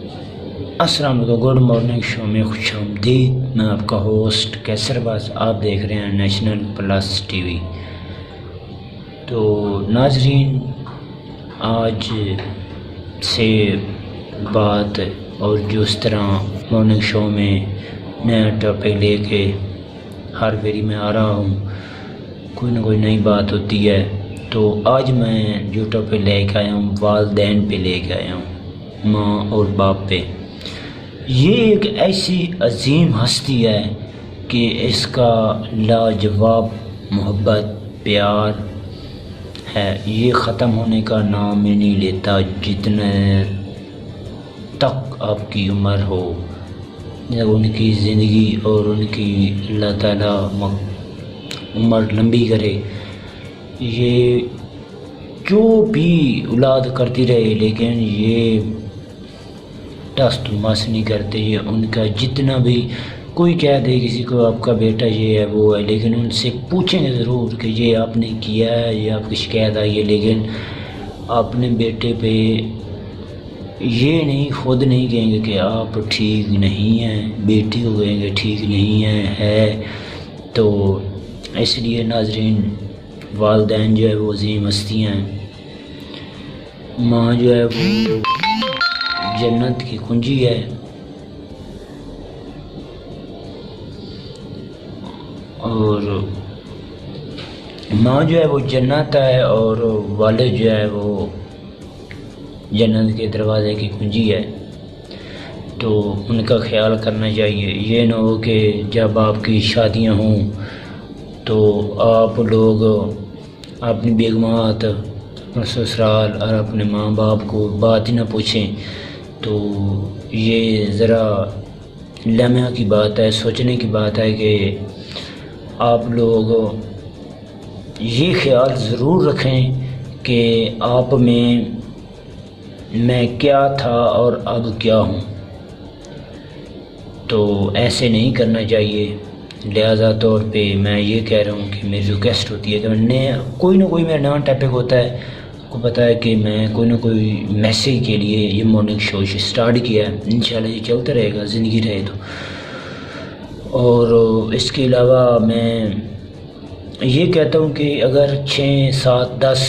السلام علیکم، good morning show میں خوش آمدید۔ میں آپ کا ہوسٹ کیسر باز، آپ دیکھ رہے ہیں نیشنل پلس ٹی وی۔ تو ناظرین، آج سے بات اور جس طرح مارننگ شو میں نیا ٹاپک لے کے ہر باری میں آ رہا ہوں، کوئی نہ کوئی نئی بات ہوتی ہے، تو آج میں جو ٹاپک لے کے آیا ہوں والدین پہ لے کے آیا ہوں، ماں اور باپ پہ۔ یہ ایک ایسی عظیم ہستی ہے کہ اس کا لاجواب محبت پیار ہے، یہ ختم ہونے کا نام ہی نہیں لیتا جتنے تک آپ کی عمر ہو۔ جب ان کی زندگی اور ان کی اللہ تعالیٰ عمر لمبی کرے، یہ جو بھی اولاد کرتی رہے لیکن یہ ٹس تو مس نہیں کرتے۔ یہ ان کا جتنا بھی کوئی کہہ دے کسی کو آپ کا بیٹا یہ ہے وہ ہے، لیکن ان سے پوچھیں گے ضرور کہ یہ آپ نے کیا ہے، یہ آپ کی شکایت آئی ہے، لیکن اپنے بیٹے پہ یہ نہیں، خود نہیں کہیں گے کہ آپ ٹھیک نہیں ہیں، بیٹی کو کہیں گے ٹھیک نہیں ہے۔ تو اس لیے ناظرین، والدین جو ہے وہ عظیم ہستیاں ہیں۔ ماں جو ہے وہ جنت کی کنجی ہے، اور ماں جو ہے وہ جنت ہے، اور والد جو ہے وہ جنت کے دروازے کی کنجی ہے۔ تو ان کا خیال کرنا چاہیے۔ یہ نہ ہو کہ جب آپ کی شادیاں ہوں تو آپ لوگ اپنی بیگمات اور سسرال اور اپنے ماں باپ کو بات ہی نہ پوچھیں۔ تو یہ ذرا لمحہ کی بات ہے، سوچنے کی بات ہے کہ آپ لوگ یہ خیال ضرور رکھیں کہ آپ میں کیا تھا اور اب کیا ہوں۔ تو ایسے نہیں کرنا چاہیے۔ لہذا طور پہ میں یہ کہہ رہا ہوں کہ میری ریکویسٹ ہوتی ہے کہ کوئی نہ کوئی میرا نیا ٹاپک ہوتا ہے، کو پتہ ہے کہ میں کوئی نہ کوئی میسیج کے لیے یہ مارننگ شو سٹارٹ کیا ہے۔ انشاءاللہ یہ چلتا رہے گا، زندگی رہے تو۔ اور اس کے علاوہ میں یہ کہتا ہوں کہ اگر 6 7 10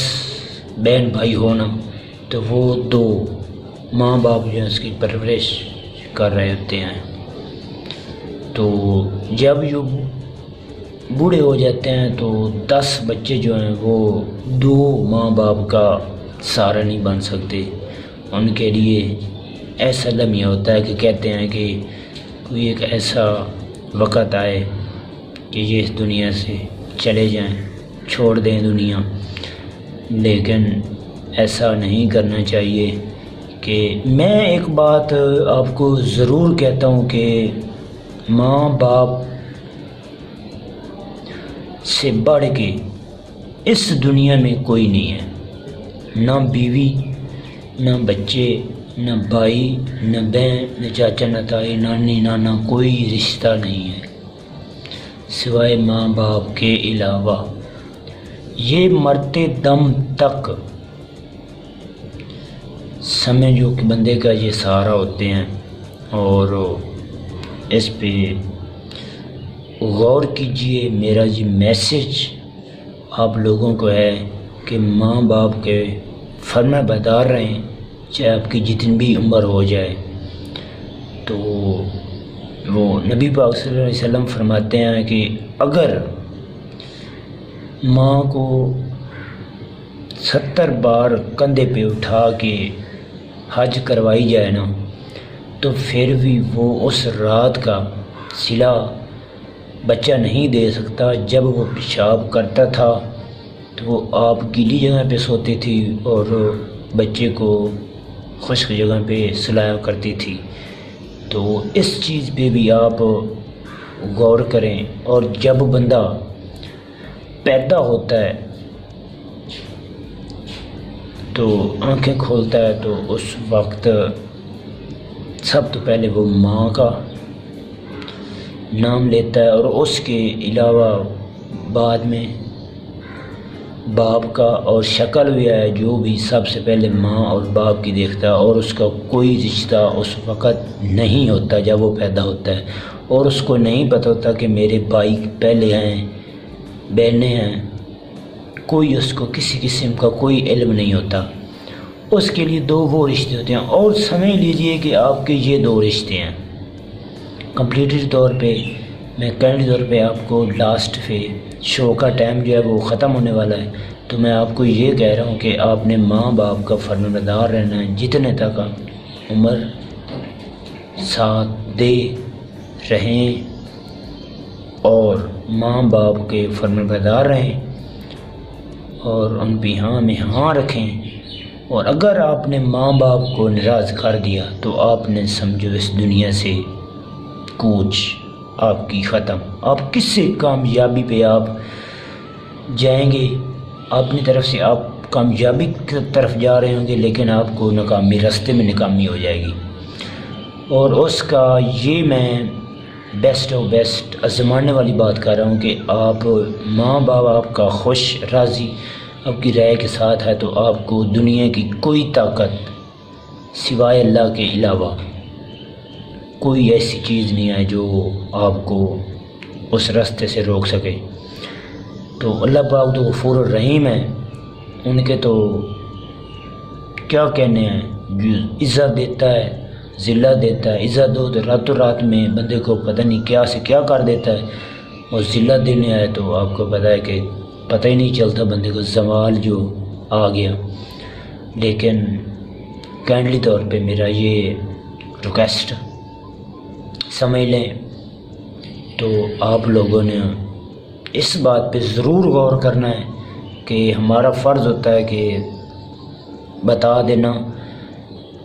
بہن بھائی ہونا تو وہ 2 ماں باپ جو ہیں اس کی پرورش کر رہے ہوتے ہیں۔ تو جب یہ بوڑھے ہو جاتے ہیں تو 10 بچے جو ہیں وہ 2 ماں باپ کا سہارا نہیں بن سکتے۔ ان کے لیے ایسا لمحہ ہوتا ہے کہ کہتے ہیں کہ کوئی ایک ایسا وقت آئے کہ یہ اس دنیا سے چلے جائیں، چھوڑ دیں دنیا، لیکن ایسا نہیں کرنا چاہیے۔ کہ میں ایک بات آپ کو ضرور کہتا ہوں کہ ماں باپ سے بڑھ کے اس دنیا میں کوئی نہیں ہے، نہ بیوی، نہ بچے، نہ بھائی، نہ بہن، نہ چاچا، نہ تائی، نانی، نانا، کوئی رشتہ نہیں ہے سوائے ماں باپ کے علاوہ۔ یہ مرتے دم تک سمجھو کہ بندے کا یہ سہارا ہوتے ہیں۔ اور اس پہ غور کیجئے۔ میرا یہ میسیج آپ لوگوں کو ہے کہ ماں باپ کے فرما بردار رہیں، چاہے آپ کی جتنی بھی عمر ہو جائے۔ تو وہ نبی پاک صلی اللہ علیہ وسلم فرماتے ہیں کہ اگر ماں کو 70 بار کندھے پہ اٹھا کے حج کروائی جائے نا، تو پھر بھی وہ اس رات کا صلہ بچہ نہیں دے سکتا۔ جب وہ پیشاب کرتا تھا تو وہ آپ گیلی جگہ پہ سوتی تھی اور بچے کو خشک جگہ پہ سلایا کرتی تھی۔ تو اس چیز پہ بھی آپ غور کریں۔ اور جب بندہ پیدا ہوتا ہے تو آنکھیں کھولتا ہے تو اس وقت سب تو پہلے وہ ماں کا نام لیتا ہے، اور اس کے علاوہ بعد میں باپ کا، اور شکل بھی ہے جو بھی سب سے پہلے ماں اور باپ کی دیکھتا ہے، اور اس کا کوئی رشتہ اس وقت نہیں ہوتا جب وہ پیدا ہوتا ہے، اور اس کو نہیں پتہ ہوتا کہ میرے بھائی پہلے ہیں، بہنیں ہیں، کوئی اس کو کسی قسم کا کوئی علم نہیں ہوتا۔ اس کے لیے دو وہ رشتے ہوتے ہیں، اور سمجھ لیجئے کہ آپ کے یہ دو رشتے ہیں کمپلیٹڈ طور پہ۔ میں کینڈی طور پہ آپ کو لاسٹ پہ شو کا ٹائم جو ہے وہ ختم ہونے والا ہے، تو میں آپ کو یہ کہہ رہا ہوں کہ آپ نے ماں باپ کا فرمانبردار رہنا ہے جتنے تک عمر ساتھ دے رہیں، اور ماں باپ کے فرمانبردار رہیں اور ان پہ ہاں میں ہاں رکھیں۔ اور اگر آپ نے ماں باپ کو ناراض کر دیا تو آپ نے سمجھو اس دنیا سے کوچ آپ کی ختم۔ آپ کس سے کامیابی پہ آپ جائیں گے؟ اپنی طرف سے آپ کامیابی کی طرف جا رہے ہوں گے، لیکن آپ کو ناکامی، راستے میں ناکامی ہو جائے گی۔ اور اس کا یہ میں بیسٹ آف بیسٹ آزمانے والی بات کر رہا ہوں کہ آپ ماں باپ آپ کا خوش راضی آپ کی رائے کے ساتھ ہے، تو آپ کو دنیا کی کوئی طاقت سوائے اللہ کے علاوہ کوئی ایسی چیز نہیں ہے جو آپ کو اس راستے سے روک سکے۔ تو اللہ پاک تو غفور الرحیم ہے، ان کے تو کیا کہنے ہیں، جو عزت دیتا ہے، ذلت دیتا ہے۔ عزت دو تو راتوں رات میں بندے کو پتہ نہیں کیا سے کیا کر دیتا ہے، اور ذلت دینے آئے تو آپ کو پتہ ہے کہ پتہ ہی نہیں چلتا بندے کو زوال جو آ گیا۔ لیکن کائنڈلی طور پہ میرا یہ ریکویسٹ سمجھ لیں، تو آپ لوگوں نے اس بات پہ ضرور غور کرنا ہے کہ ہمارا فرض ہوتا ہے کہ بتا دینا،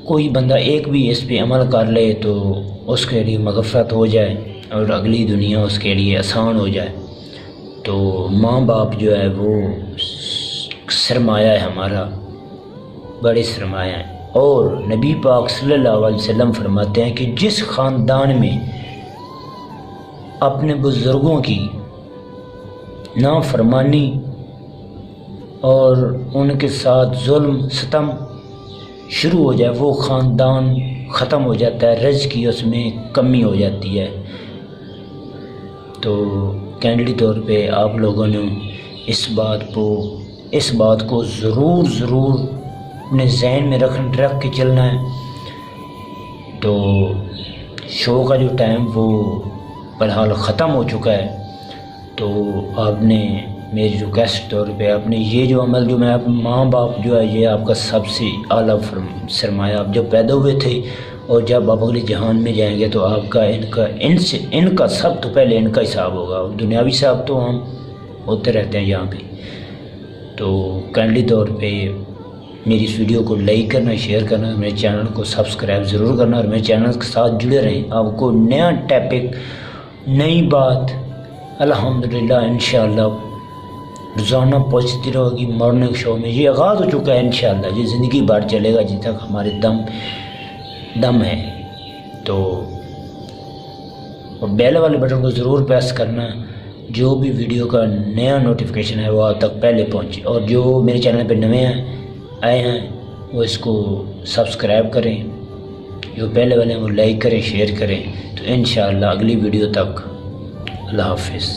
کوئی بندہ ایک بھی اس پہ عمل کر لے تو اس کے لیے مغفرت ہو جائے اور اگلی دنیا اس کے لیے آسان ہو جائے۔ تو ماں باپ جو ہے وہ سرمایہ ہے ہمارا، بڑی سرمایہ ہے۔ اور نبی پاک صلی اللہ علیہ وسلم فرماتے ہیں کہ جس خاندان میں اپنے بزرگوں کی نافرمانی اور ان کے ساتھ ظلم ستم شروع ہو جائے، وہ خاندان ختم ہو جاتا ہے، رزق کی اس میں کمی ہو جاتی ہے۔ تو کینڈلی طور پہ آپ لوگوں نے اس بات کو ضرور اپنے ذہن میں رکھ کے چلنا ہے۔ تو شو کا جو ٹائم وہ بہرحال ختم ہو چکا ہے، تو آپ نے میری ریکویسٹ طور پہ آپ نے یہ جو عمل جو میں ماں باپ جو ہے یہ آپ کا سب سے اعلیٰ سرمایہ، آپ جب پیدا ہوئے تھے اور جب آپ اگلے جہان میں جائیں گے تو آپ کا ان کا سب تو پہلے ان کا حساب ہوگا۔ دنیاوی حساب تو ہم ہوتے رہتے ہیں یہاں پہ۔ تو کائنڈلی طور پہ میری اس ویڈیو کو لائک کرنا، شیئر کرنا، میرے چینل کو سبسکرائب ضرور کرنا، اور میرے چینل کے ساتھ جڑے رہیں۔ آپ کو نیا ٹاپک، نئی بات الحمدللہ انشاءاللہ روزانہ پہنچتی رہے گی مارننگ شو میں۔ یہ آغاز ہو چکا ہے انشاءاللہ، یہ زندگی بھر چلے گا جب تک ہمارے دم ہے۔ تو اور بیل والے بٹن کو ضرور پریس کرنا، جو بھی ویڈیو کا نیا نوٹیفیکیشن ہے وہ آپ تک پہلے پہنچے۔ اور جو میرے چینل پہ نئے آئے ہیں وہ اس کو سبسکرائب کریں، جو پہلے والے ہیں وہ لائک کریں، شیئر کریں۔ تو انشاءاللہ اگلی ویڈیو تک اللہ حافظ۔